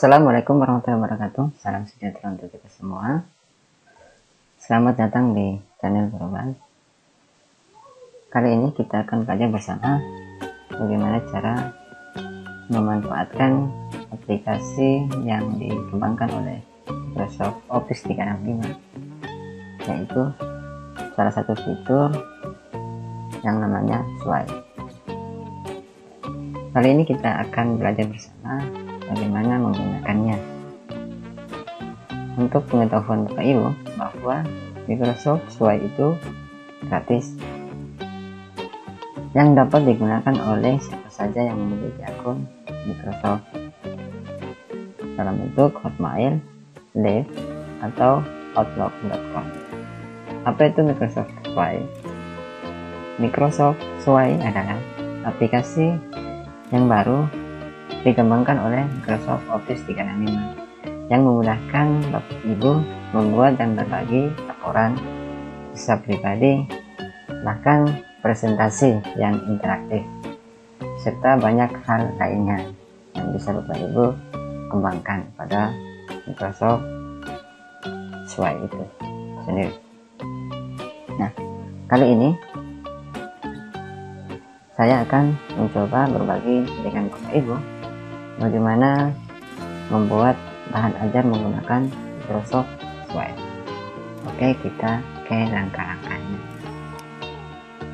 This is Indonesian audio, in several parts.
Assalamualaikum warahmatullahi wabarakatuh. Salam sejahtera untuk kita semua. Selamat datang di channel Global. Kali ini kita akan belajar bersama bagaimana cara memanfaatkan aplikasi yang dikembangkan oleh Microsoft Office 365, yaitu salah satu fitur yang namanya Swipe. Kali ini kita akan belajar bersama bagaimana menggunakannya. Untuk pengetahuan Bapak Ibu bahwa Microsoft Swipe itu gratis yang dapat digunakan oleh siapa saja yang memiliki akun Microsoft dalam bentuk Hotmail, Live, atau Outlook.com. Apa itu Microsoft Swipe? Microsoft Swipe adalah aplikasi yang baru dikembangkan oleh Microsoft Office 365 yang memudahkan Bapak Ibu membuat dan berbagi laporan, kisah pribadi, bahkan presentasi yang interaktif, serta banyak hal lainnya yang bisa Bapak Ibu kembangkan pada Microsoft Swipe itu sendiri. Nah, kali ini saya akan mencoba berbagi dengan Bapak Ibu bagaimana membuat bahan ajar menggunakan Microsoft Swipe. Oke, kita ke langkah-langkahnya.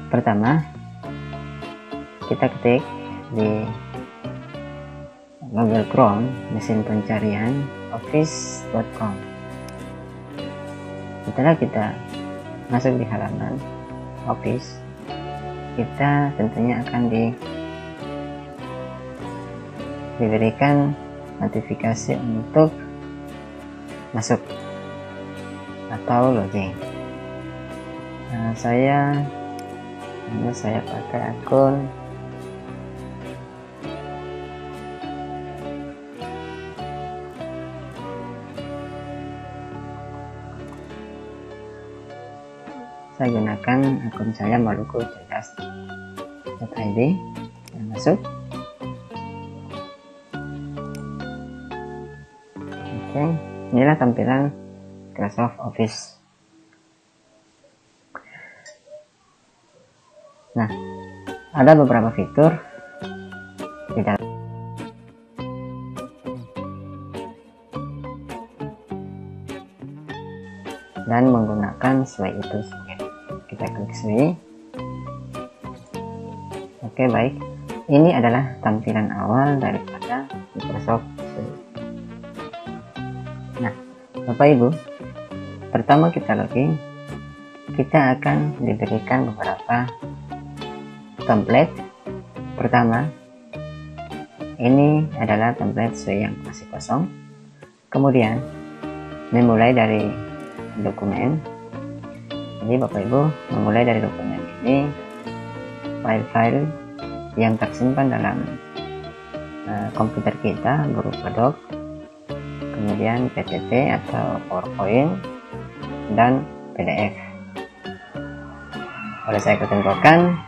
Pertama, kita ketik di Google Chrome mesin pencarian office.com. Setelah kita masuk di halaman Office, kita tentunya akan diberikan notifikasi untuk masuk atau login. Saya pakai akun saya gunakan akun saya Maluku Cerdas.id. Masuk. Oke, inilah tampilan Microsoft Office. Nah, ada beberapa fitur di dalam dan menggunakan Swipe itu sendiri. Kita klik Swipe. Oke, baik. Ini adalah tampilan awal daripada Microsoft Swipe. Nah, Bapak Ibu, pertama kita login, kita akan diberikan beberapa template. Pertama, ini adalah template Swipe yang masih kosong. Kemudian, memulai dari dokumen. Jadi Bapak Ibu memulai dari dokumen ini, file-file yang tersimpan dalam komputer kita berupa doc, kemudian PPT atau PowerPoint, dan PDF. Oleh saya ketentukan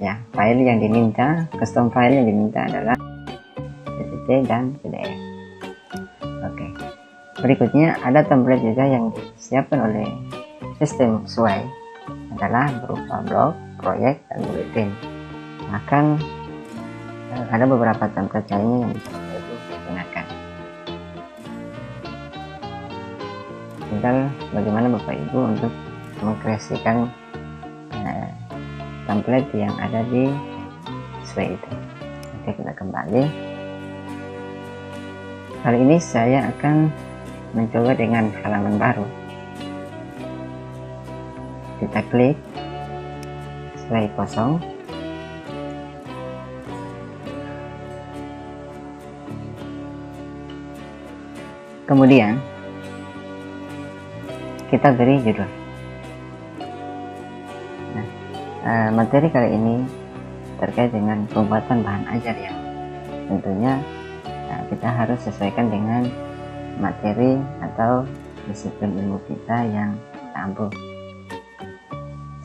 ya, file yang diminta, custom file yang diminta adalah PPT dan PDF. Oke. Berikutnya ada template juga yang disiapkan oleh sistem Swipe adalah berupa blog, proyek, dan bulletin. Bahkan ada beberapa template lainnya yang bisa Bapak Ibu gunakan. Tinggal bagaimana Bapak Ibu untuk mengkreasikan template yang ada di Swipe itu. Oke, kita kembali. Kali ini saya akan mencoba dengan halaman baru. Kita klik Swipe kosong. Kemudian kita beri judul. Nah, materi kali ini terkait dengan pembuatan bahan ajar yang tentunya kita harus sesuaikan dengan materi atau disiplin ilmu kita yang kita ampuh.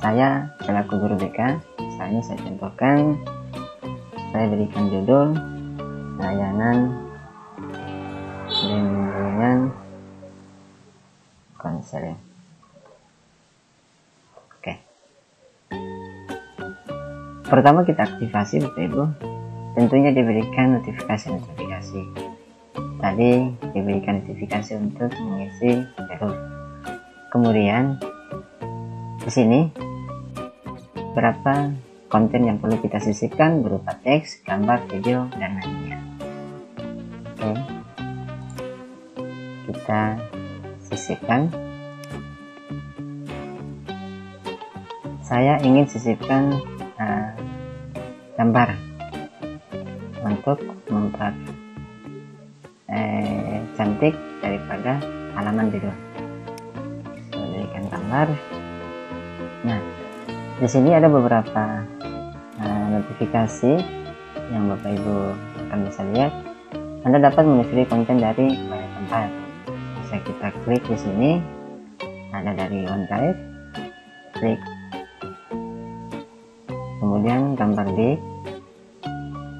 Saya selaku guru BK, misalnya saya contohkan, saya berikan judul layanan bimbingan konseling. Oke, pertama kita aktifasi Bapak Ibu, tentunya diberikan notifikasi. Tadi diberikan notifikasi untuk mengisi error. Kemudian di sini berapa konten yang perlu kita sisipkan berupa teks, gambar, video, dan lainnya. Oke, kita sisipkan. Saya ingin sisipkan gambar untuk membuat cantik daripada halaman judul. Berikan gambar. Nah, di sini ada beberapa notifikasi yang Bapak Ibu akan bisa lihat. Anda dapat menyusuri konten dari banyak tempat. Bisa kita klik di sini, ada dari OneDrive, klik, kemudian gambar di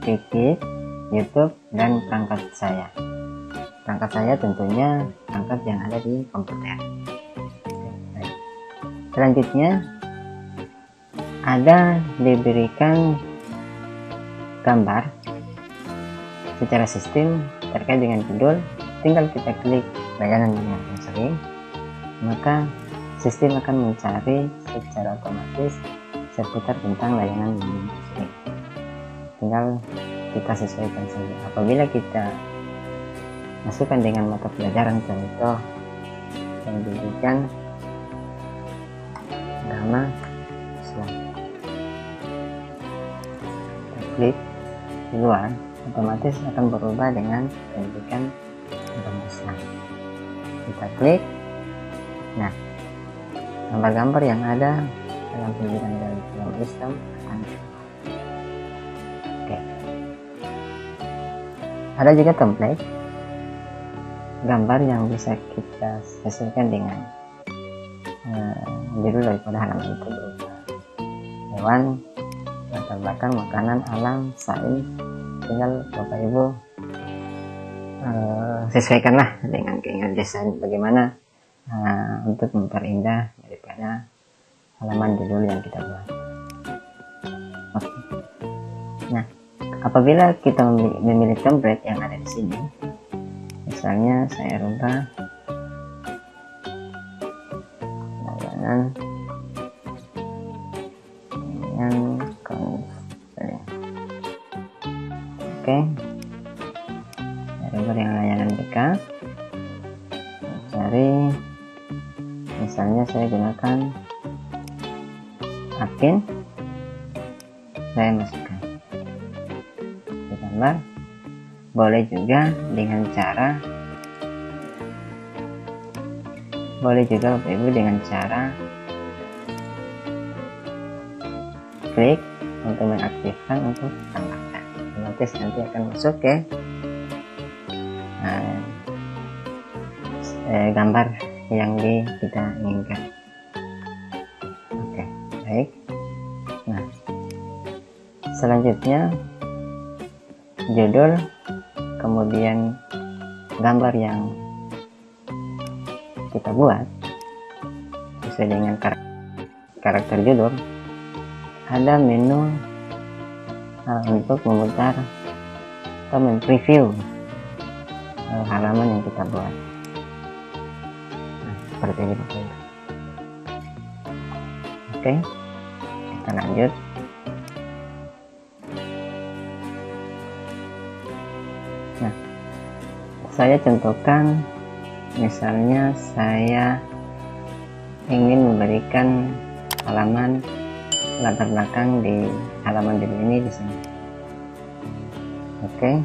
Kiki, YouTube, dan perangkat saya. Perangkat saya tentunya perangkat yang ada di komputer. Selanjutnya ada diberikan gambar secara sistem terkait dengan judul. Tinggal kita klik layanan yang sering, maka sistem akan mencari secara otomatis seputar tentang layanan yang sering. Tinggal kita sesuaikan saja. Apabila kita masukkan dengan mata pelajaran contoh yang diberikan agama Islam, kita klik di luar, otomatis akan berubah dengan pendidikan agama Islam. Kita klik, nah gambar-gambar yang ada dalam pendidikan agama Islam akan oke. Ada juga template gambar yang bisa kita sesuaikan dengan judul daripada halaman itu, berupa hewan, latar belakang, makanan, alam, sains. Tinggal Bapak Ibu sesuaikanlah dengan keinginan desain bagaimana untuk memperindah daripada halaman judul yang kita buat. Oke. Nah, apabila kita memilih template yang ada di sini, misalnya saya rubah layanan dengan konseling. Oke, saya rubah dengan layanan BK. Cari, misalnya saya gunakan admin, saya masukkan di gambar. Boleh juga dengan cara Bapak Ibu dengan cara klik untuk mengaktifkan untuk tambahkan, otomatis nanti akan masuk ke gambar yang kita inginkan. Oke, baik. Nah, selanjutnya judul, kemudian gambar yang kita buat sesuai dengan karakter judul. Ada menu untuk memutar atau preview halaman yang kita buat. Nah, seperti ini Bapak Ibu. Oke, kita lanjut. Nah, saya contohkan, misalnya saya ingin memberikan halaman latar belakang di halaman judul ini di sini. Oke,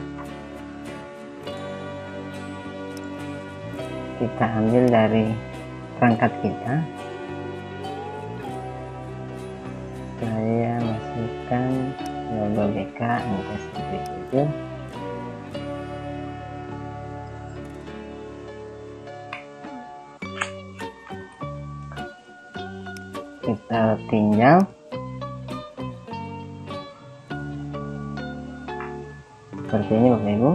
kita ambil dari perangkat kita. Saya masukkan logo BK MT7. Kita tinjau. Seperti ini Bapak Ibu.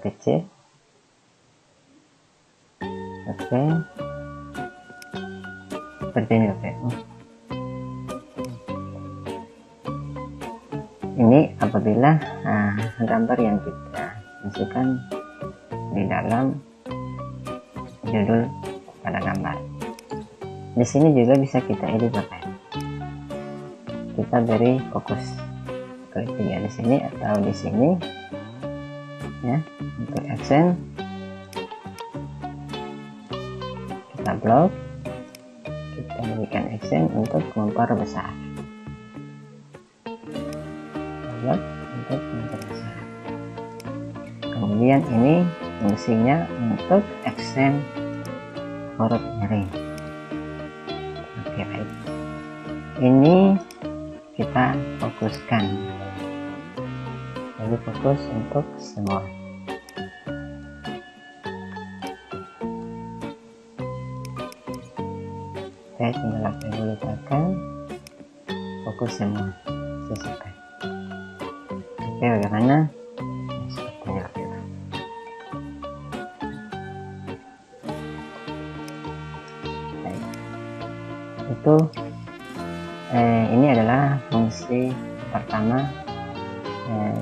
kecil. Oke, seperti ini Bapak Ibu. Ini apabila gambar yang kita masukkan di dalam judul pada gambar. Di sini juga bisa kita edit Bapak Ibu. Kita beri fokus, klik 3 di sini atau di sini ya. Untuk accent kita blok, kita berikan accent untuk memperbesar, blok untuk memperbesar. Kemudian ini fungsinya untuk accent huruf nyeri. Oke, baik, ini kita fokuskan, jadi fokus untuk semua. Oke, tinggal Bapak letakkan fokus semua, selesai. Oke, bagaimana? Seperti ini Bapak Ibu. Baik. Itu ini adalah fungsi pertama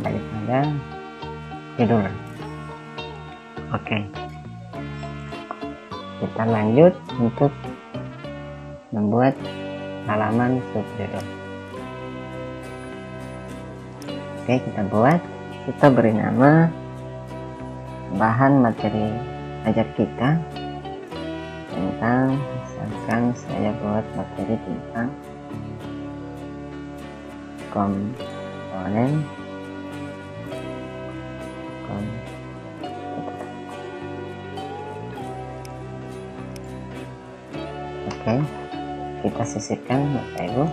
daripada judul. Oke, kita lanjut untuk membuat halaman subjudul. Oke, kita beri nama bahan materi ajar kita tentang, misalkan saya buat materi tentang komponen komputer. Oke, kita sisipkan Bapak Ibu.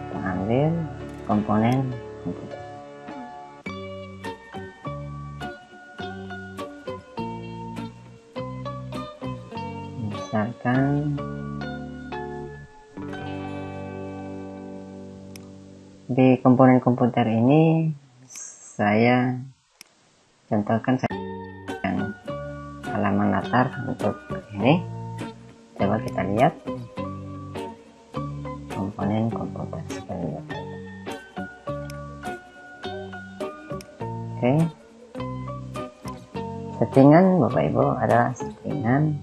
Kita ambil komponen komputer. Misalkan di komponen komputer ini saya contohkan yang halaman latar untuk ini. Coba kita lihat komponen komputer seperti ini. Oke, settingan Bapak Ibu adalah settingan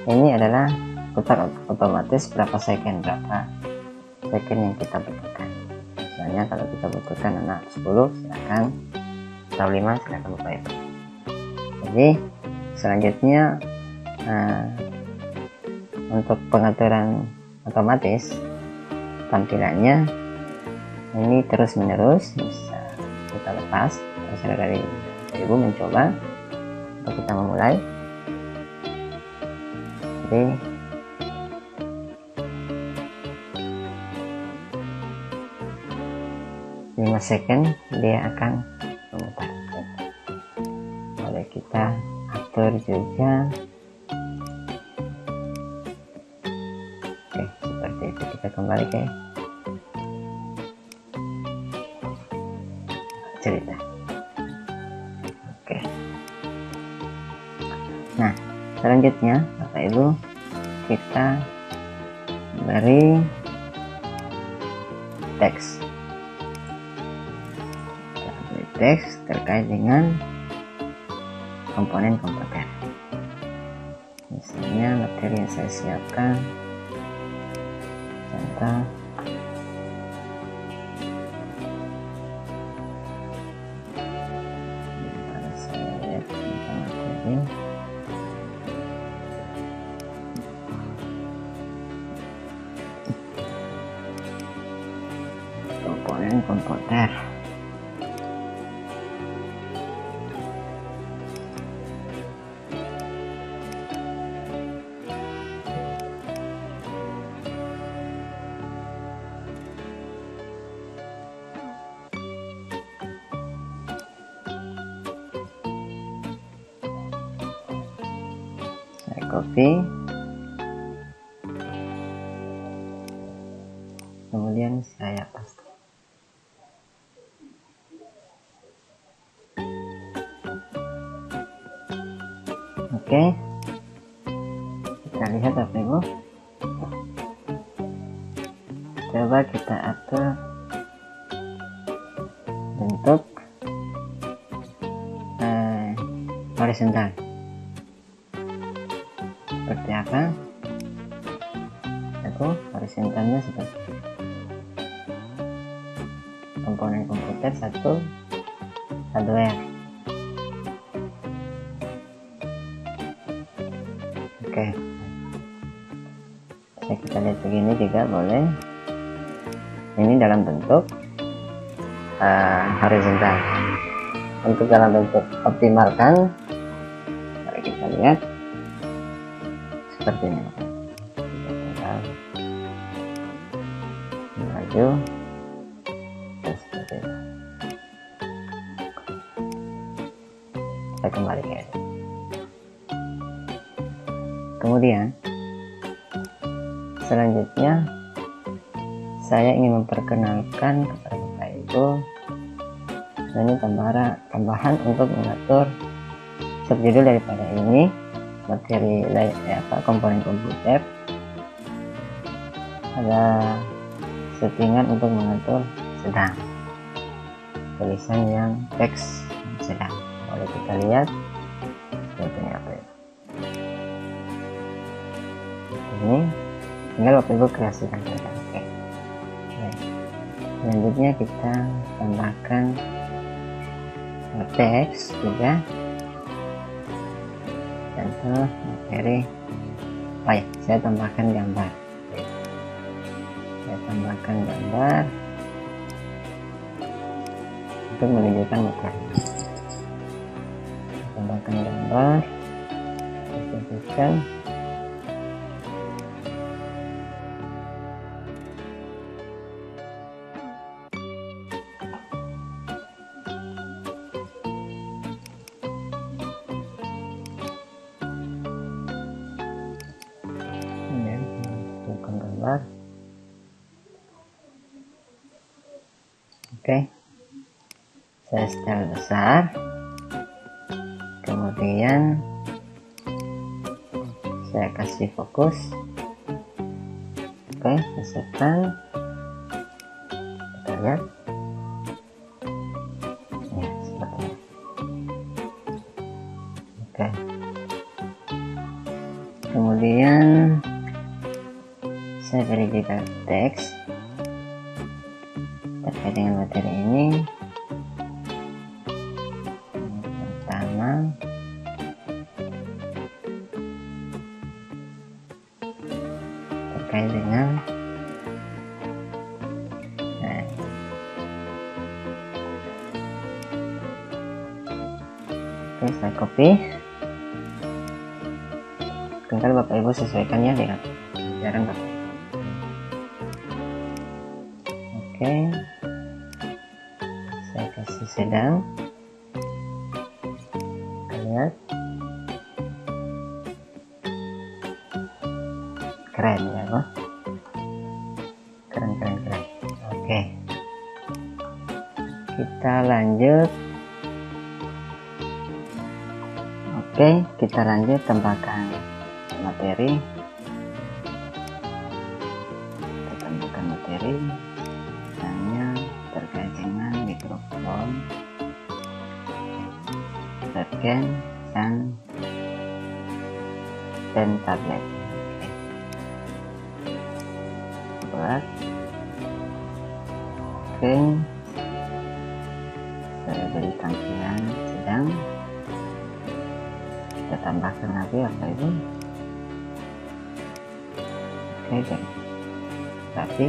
ini adalah putar otomatis berapa second yang kita butuhkan. Misalnya kalau kita butuhkan 10 silakan, atau 5 silakan Bapak Ibu. Jadi selanjutnya untuk pengaturan otomatis tampilannya ini terus menerus, bisa kita lepas terserah dari Ibu mencoba untuk kita memulai. Jadi lima second dia akan memutar. Boleh kita atur juga. Oke, seperti itu. Kita kembali ke cerita. Oke, nah selanjutnya Bapak Ibu, kita beri teks terkait dengan komponen komputer. Misalnya materi yang saya siapkan, contoh saya lihat tentang materi komponen komputer. Saya copy, kemudian saya paste. Oke, kita lihat Bapak Ibu. Coba kita atur bentuk horizontal seperti apa. Aku horizontalnya seperti komponen komputer, satu hardware. Oke, bisa kita lihat begini juga boleh. Ini dalam bentuk horizontal. Untuk dalam bentuk optimalkan, mari kita lihat seperti ini. Maju seperti itu. Kita kembali ke ini. Kemudian selanjutnya saya ingin memperkenalkan kepada Bapak Ibu, ini tambahan untuk mengatur subjudul daripada ini, materi komponen komputer. Ada settingan untuk mengatur sedang, tulisan yang teks sedang. Boleh kita lihat seperti apa ya. Ini tinggal Bapak Ibu kreasikan saja. Oke. Selanjutnya kita tambahkan teks juga, contoh materi. Oh ya, saya tambahkan gambar. Saya tambahkan gambar untuk menunjukkan materi. Tambahkan gambar, sebutkan. Gambar. Oke, saya setel besar, kemudian saya kasih fokus. Oke, sesuaikan. Kita lihat ya, seperti ini. Oke, kemudian saya beri juga teks terkait dengan materi ini. Pertama, terkait dengan oke, saya copy. Tinggal Bapak Ibu sesuaikannya dengan ajaran Bapak. Oke, saya kasih sedang. Lihat, keren ya, Pak? Keren. Oke, kita lanjut. Oke, kita lanjut tambahkan materi. Kita tambahkan materi. Terkait dengan mikrofon, webcam, dan tablet. Buat oke, saya beri tampilan sedang. Kita tambahkan lagi apa itu? Oke, berarti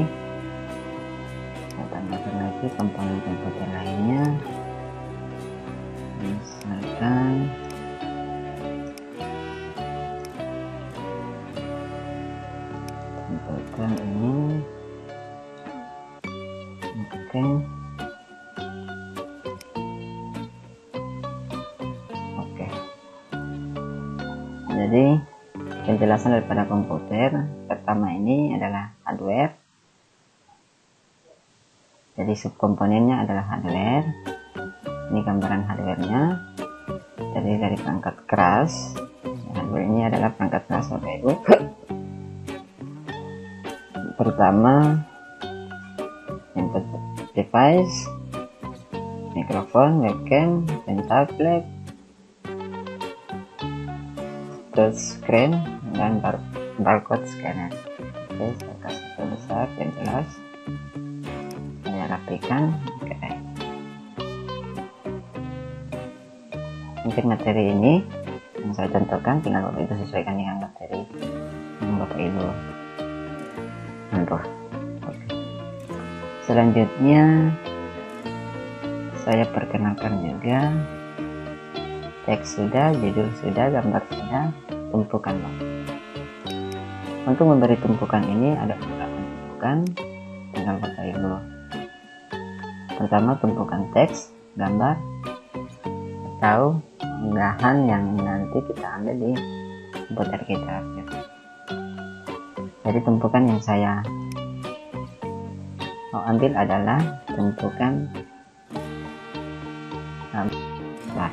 tambahkan lagi komponen komputer lainnya, misalkan tambahkan ini. Oke, jadi penjelasan daripada komputer pertama ini adalah hardware. Jadi subkomponennya adalah hardware. Ini gambaran hardwarenya. Jadi dari perangkat keras, ya, ini adalah perangkat kelas Bapak Ibu. Pertama input device, mikrofon, webcam, dan tablet, touch screen, dan barcode scanner. Oke, saya kasih besar dan jelas, saya rapikan. Oke, untuk materi ini yang saya contohkan, tinggal Bapak Ibu sesuaikan dengan materi yang Bapak Ibu mampu. Selanjutnya saya perkenalkan juga, teks sudah, judul sudah, gambar sudah, tumpukan. Untuk memberi tumpukan ini ada beberapa tumpukan, tinggal Bapak Ibu. Pertama, tumpukan teks, gambar, atau unggahan yang nanti kita ambil di komputer kita. Jadi tumpukan yang saya mau ambil adalah tumpukan gambar.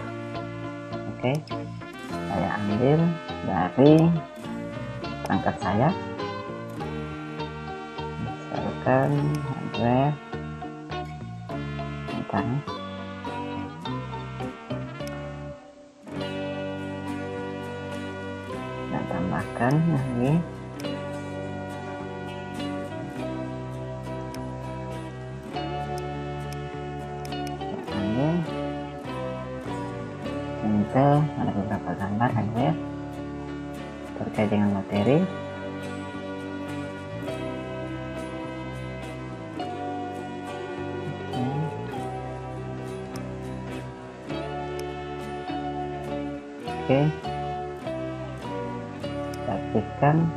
Oke, saya ambil dari perangkat saya, misalkan hardware, bentar, dan tambahkan lagi. Ada beberapa gambar hardware terkait dengan materi. Oke, aktifkan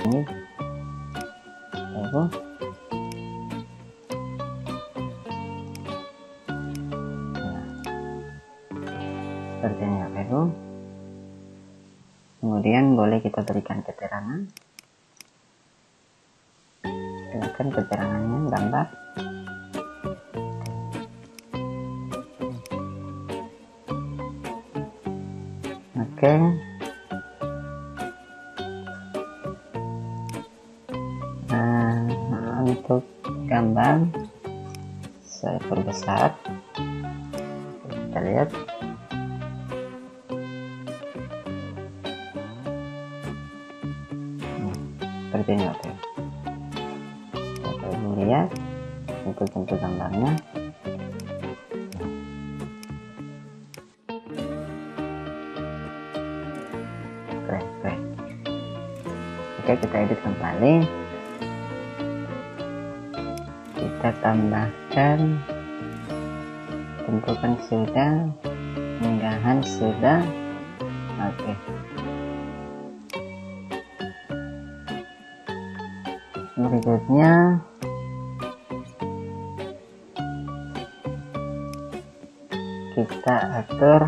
ini. Lalu seperti ini Bapak Ibu. Kemudian boleh kita berikan keterangan. Silakan keterangannya, gambar. Oke. Nah, untuk gambar saya perbesar. Kita lihat. Seperti ini Bapak Ibu lihat untuk bentuk gambarnya. Keren. Oke, kita edit kembali, kita tambahkan tumpukan sudah, unggahan sudah. Oke, berikutnya kita atur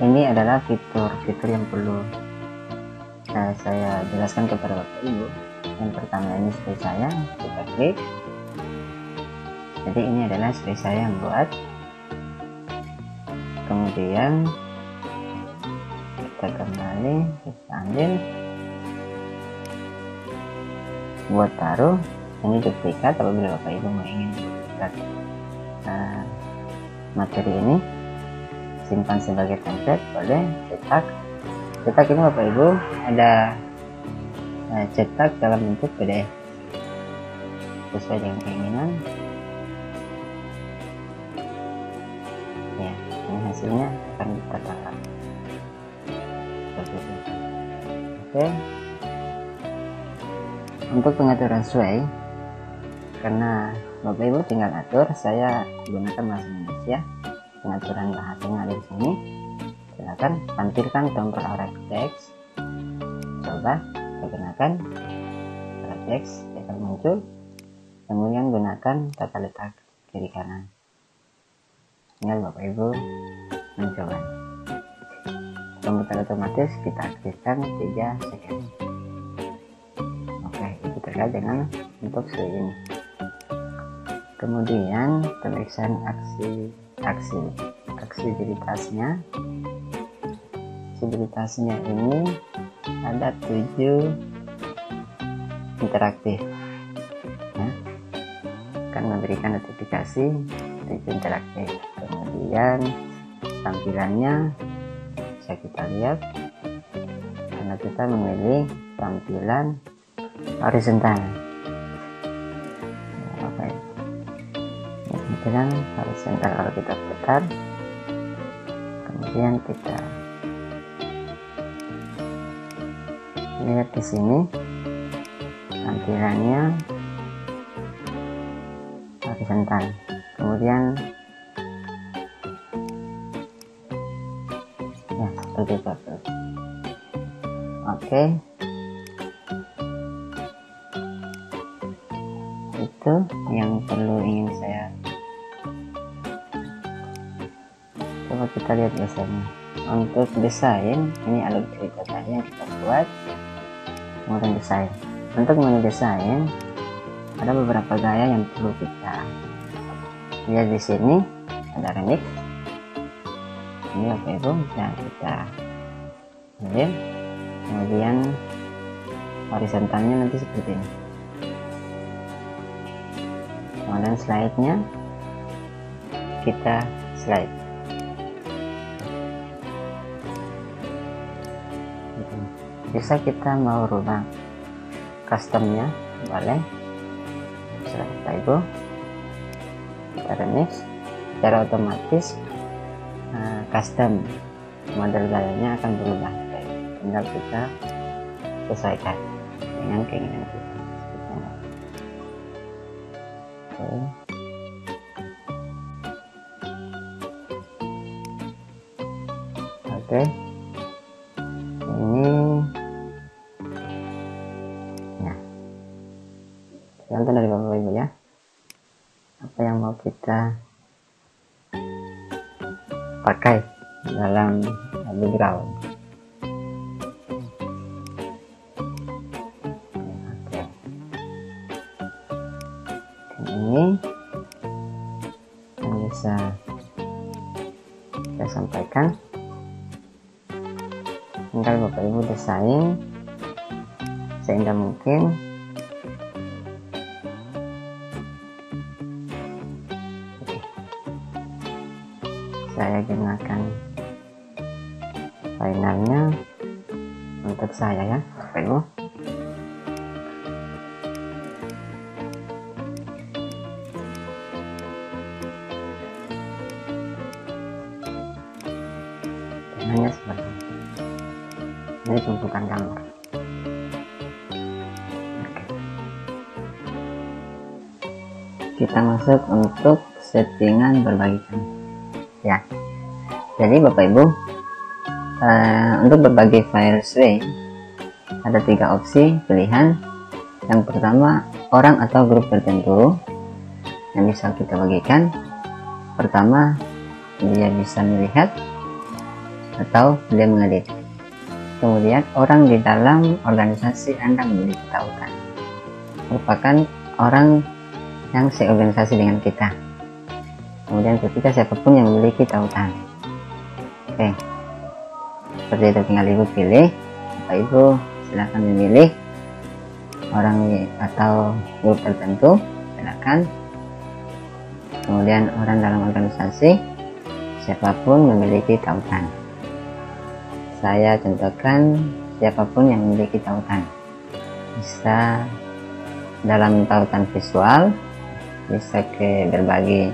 ini adalah fitur yang perlu saya jelaskan kepada Bapak Ibu. Yang pertama ini seperti saya, kita klik. Jadi ini adalah seperti saya yang buat. Kemudian kita kembali, kita ambil, buat taruh. Ini duplikat. Apabila Bapak Ibu mau ingin duplikat materi ini, simpan sebagai template, boleh. Cetak ini Bapak Ibu ada cetak dalam bentuk PDF sesuai dengan keinginan. Ya, ini hasilnya akan kita taruh seperti itu. Oke, untuk pengaturan sesuai, karena Bapak Ibu tinggal atur, saya gunakan bahasa Indonesia. Pengaturan bahasanya ada di sini. Silakan tampilkan tombol arah teks. Coba kita gunakan arah teks, dia akan muncul. Kemudian gunakan tata letak kiri kanan. Tinggal Bapak Ibu mencoba. Komputer otomatis kita aktifkan 3 second. Oke, itu terkait dengan untuk SWI ini. Kemudian pemeriksaan aksibilitasnya. Aksibilitasnya ini ada 7 interaktif, akan memberikan notifikasi 7 interaktif. Kemudian tampilannya bisa kita lihat, karena kita memilih tampilan horizontal. Tampilan horizontal kalau kita putar, kemudian kita lihat di sini tampilannya horizontal. Kemudian ya seperti itu. Oke, itu yang ingin saya. Coba kita lihat biasanya untuk desain, ini alur cerita tadi yang kita buat. Kemudian desain, untuk menu desain ada beberapa gaya yang perlu kita lihat. Di sini ada remix, ini apa itu bisa kita lihat. Kemudian horizontalnya nanti seperti ini. Kemudian slide-nya kita slide. Bisa kita mau rubah customnya, boleh. Setelah itu kita remix, secara otomatis custom model gayanya akan berubah. Tinggal kita sesuaikan dengan keinginan kita. Oke. Ini ya contoh dari Bapak Ibu ya, apa yang mau kita pakai dalam background. Oke. Ini yang bisa saya sampaikan. Tinggal Bapak Ibu desain seindah mungkin. Saya gunakan finalnya untuk saya ya Bapak Ibu. Hanya seperti ini tumpukan gambar. Oke. Kita masuk untuk settingan berbagikan ya. Jadi Bapak Ibu, untuk berbagi file SWI ada 3 opsi pilihan. Yang pertama, orang atau grup tertentu yang bisa kita bagikan. Pertama, dia bisa melihat atau dia mengedit. Kemudian orang di dalam organisasi Anda memiliki tautan, merupakan orang yang seorganisasi dengan kita. Kemudian ketiga, siapapun yang memiliki tautan. Oke, seperti itu, tinggal Ibu pilih. Bapak Ibu silakan memilih orang atau grup tertentu, silakan. Kemudian orang dalam organisasi, siapapun memiliki tautan. Saya contohkan siapapun yang memiliki tautan, bisa dalam tautan visual, bisa ke berbagi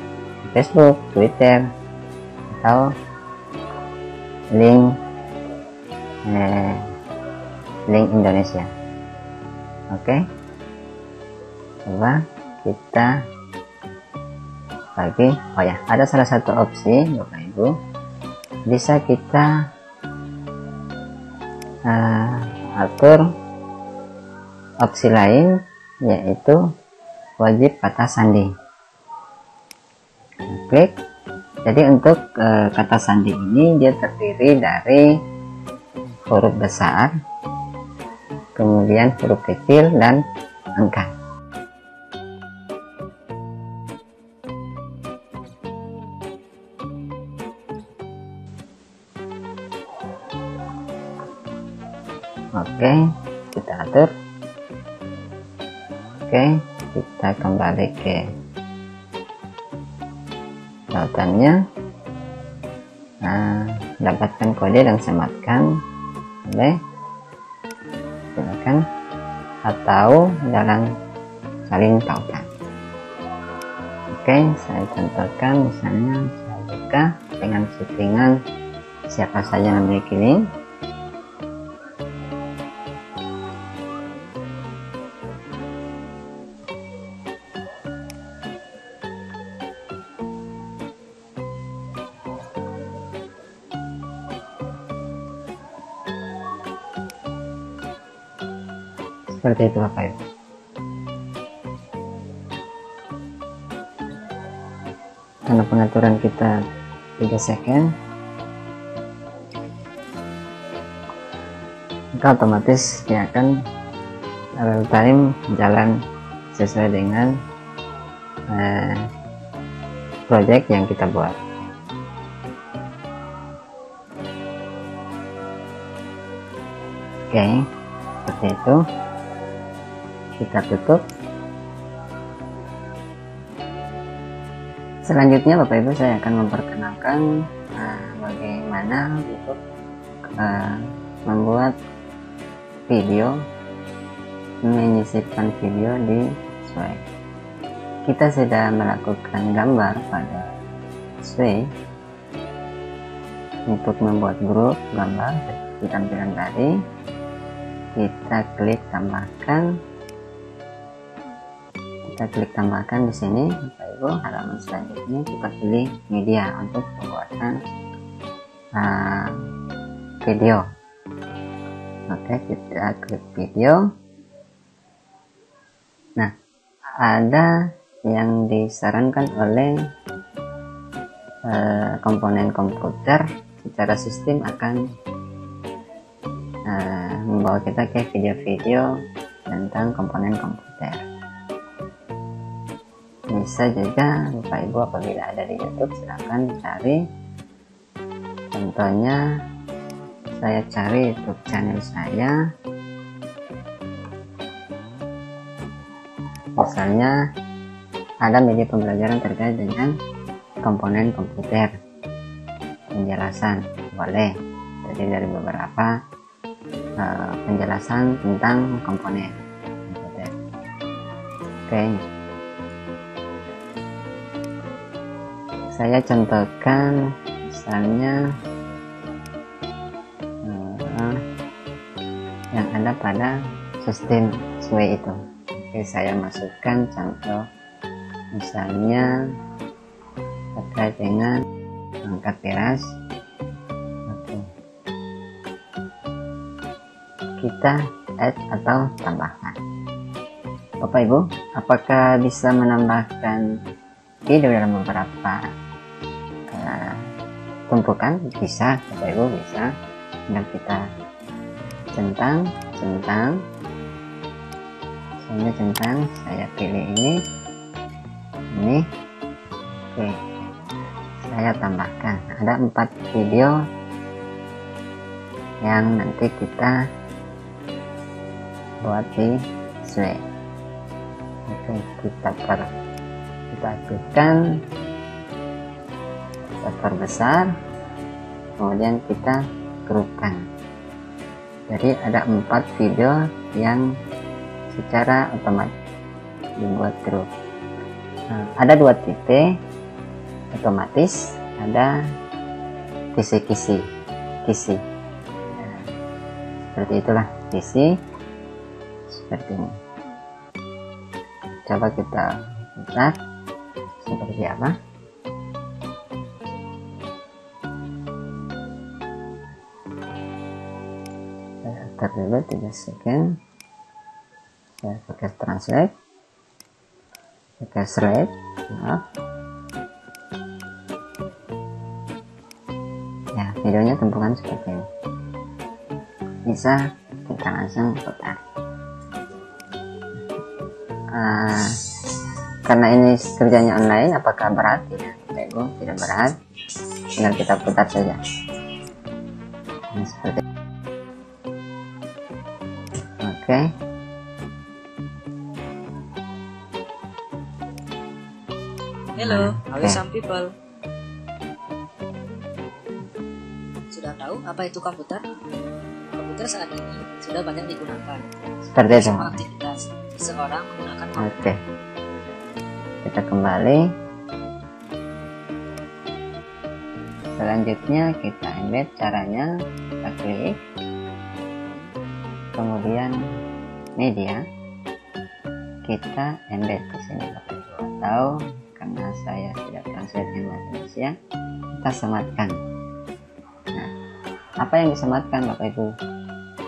Facebook, Twitter, atau link Indonesia. Oke, coba kita bagi. Oh ya, ada salah satu opsi Bapak Ibu, bisa kita atur opsi lain, yaitu wajib kata sandi. Klik. Jadi untuk kata sandi ini dia terdiri dari huruf besar, kemudian huruf kecil dan angka. Oke, kita atur. Oke, kita kembali ke tautannya. Nah, dapatkan kode dan sematkan. Boleh, silakan, atau dalam saling tautan. Oke, saya contohkan misalnya saya buka dengan settingan siapa saja yang memiliki link. Seperti itu Bapak Ibu. Karena pengaturan kita 3 second, maka otomatis dia akan real time jalan sesuai dengan project yang kita buat. Oke, seperti itu. Kita tutup. Selanjutnya Bapak Ibu, saya akan memperkenalkan bagaimana untuk membuat video, menyisipkan video di Sway. Kita sudah melakukan gambar pada Sway. Untuk membuat grup gambar di tampilan tadi, kita klik tambahkan. Kita klik tambahkan di sini Bapak Ibu. Halaman selanjutnya kita pilih media untuk pembuatan video. Oke, kita klik video. Nah, ada yang disarankan oleh komponen komputer secara sistem akan membawa kita ke video-video tentang komponen komputer. Bisa juga Bapak Ibu apabila ada di YouTube, silahkan cari. Contohnya saya cari YouTube channel saya, misalnya ada media pembelajaran terkait dengan komponen komputer, penjelasan, boleh. Jadi dari beberapa penjelasan tentang komponen komputer. Oke, saya contohkan misalnya yang ada pada sistem Sway itu. Oke, saya masukkan contoh misalnya terkait dengan angka teras. Oke, kita add atau tambahkan. Bapak Ibu, apakah bisa menambahkan video dalam beberapa tumpukan? Bisa Bapak Ibu, bisa. Dan kita centang, saya pilih ini. Oke, saya tambahkan. Ada 4 video yang nanti kita buat di Sway. Oke, kita aktifkan, kita perbesar, kemudian kita grupkan. Jadi ada 4 video yang secara otomatis dibuat grup. Ada 2 titik otomatis, ada kisi. Seperti itulah kisi, seperti ini. Coba kita lihat seperti apa. Saya atur dulu 3 second. Saya pakai translate, pakai slide, maaf. Ya, videonya tumpukan seperti ini. Bisa kita langsung putar. karena ini kerjanya online, apakah berat? Tidak, Bapak Ibu, tidak berat, tinggal kita putar saja. Ini seperti oke. Hello, how is some people? Sudah tahu apa itu komputer? Komputer saat ini sudah banyak digunakan. Seperti itu. Semua aktivitas seseorang menggunakan komputer. Oke. Kita kembali. Selanjutnya kita embed, caranya kita klik, kemudian media, kita embed di sini Bapak Ibu, atau karena saya tidak translate bahasa Indonesia, kita sematkan. Nah, apa yang disematkan Bapak Ibu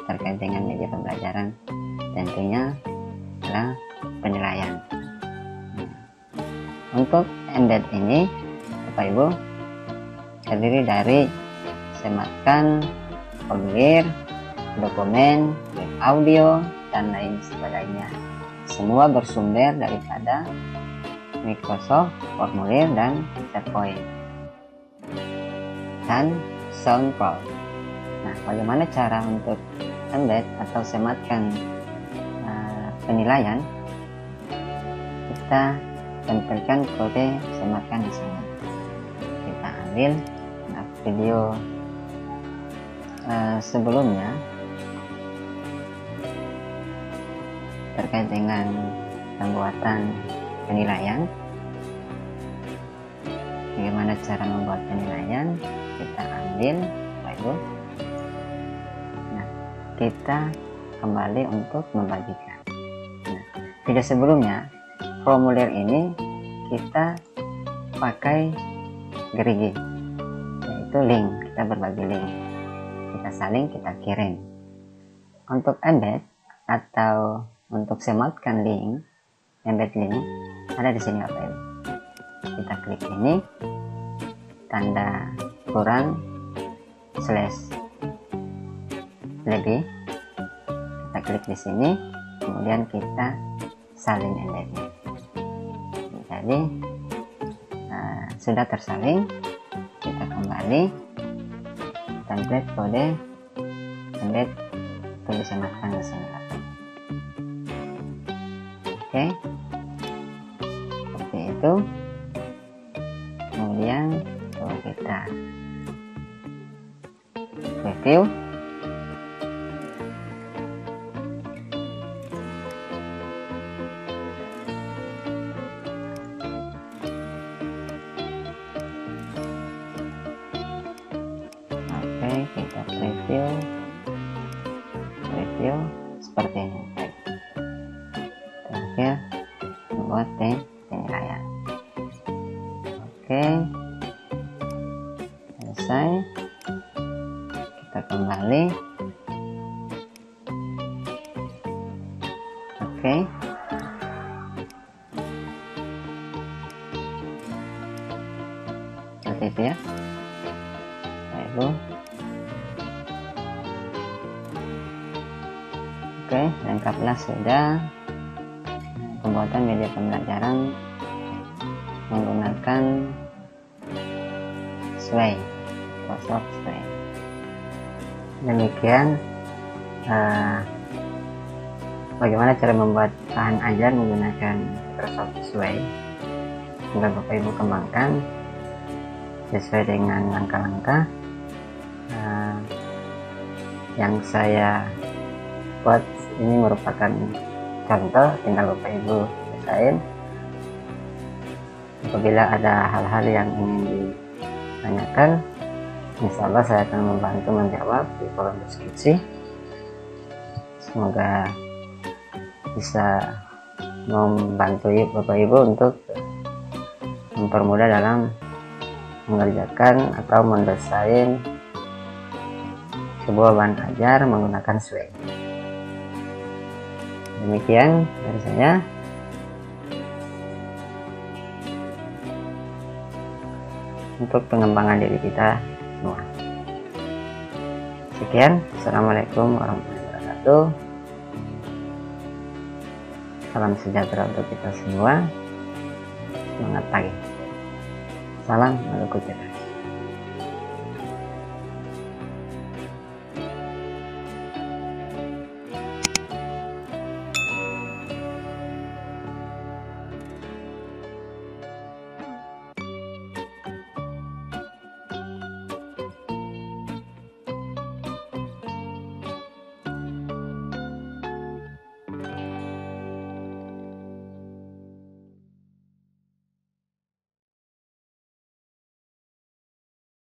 terkait dengan media pembelajaran? Tentunya adalah penilaian. Nah, untuk embed ini Bapak Ibu terdiri dari sematkan, formulir, dokumen, web audio, dan lain sebagainya. Semua bersumber daripada Microsoft Formulir dan SharePoint dan SoundCloud. Nah, bagaimana cara untuk embed atau sematkan penilaian? Kita tempelkan kode sematkan di sini. Kita ambil video sebelumnya terkait dengan pembuatan penilaian. Bagaimana cara membuat penilaian? Kita ambil, Bapak Ibu. Nah, kita kembali untuk membagikan. Nah, video sebelumnya formulir ini kita pakai gerigi, yaitu link. Kita berbagi link, kita saling, kita kirim. Untuk embed atau untuk sematkan link, embed link ada di sini Bapak Ibu. Kita klik ini, tanda kurang slash lebih, kita klik di sini, kemudian kita salin embednya. Jadi sudah tersalin. Kita kembali, template kode embed itu disematkan di sini. Oke, seperti itu. Kemudian kita review. Oke, kita review seperti ini. Terakhir membuat penilaian. Oke, selesai. Kita kembali. Oke, seperti itu ya. Lalu oke, lengkaplah sudah pembuatan media pembelajaran menggunakan Sway, Microsoft Sway. Demikian bagaimana cara membuat bahan ajar menggunakan Microsoft Sway. Semoga Bapak Ibu kembangkan sesuai dengan langkah-langkah yang saya buat. Ini merupakan contoh, tinggal Bapak Ibu desain. Apabila ada hal-hal yang ingin ditanyakan, insya Allah saya akan membantu menjawab di kolom deskripsi. Semoga bisa membantu Bapak Ibu untuk mempermudah dalam mengerjakan atau mendesain sebuah bahan ajar menggunakan Sway. Demikian dari saya. Untuk pengembangan diri kita semua. Sekian, assalamualaikum warahmatullahi wabarakatuh. Salam sejahtera untuk kita semua. Semangat pagi. Salam Maluku Cerdas.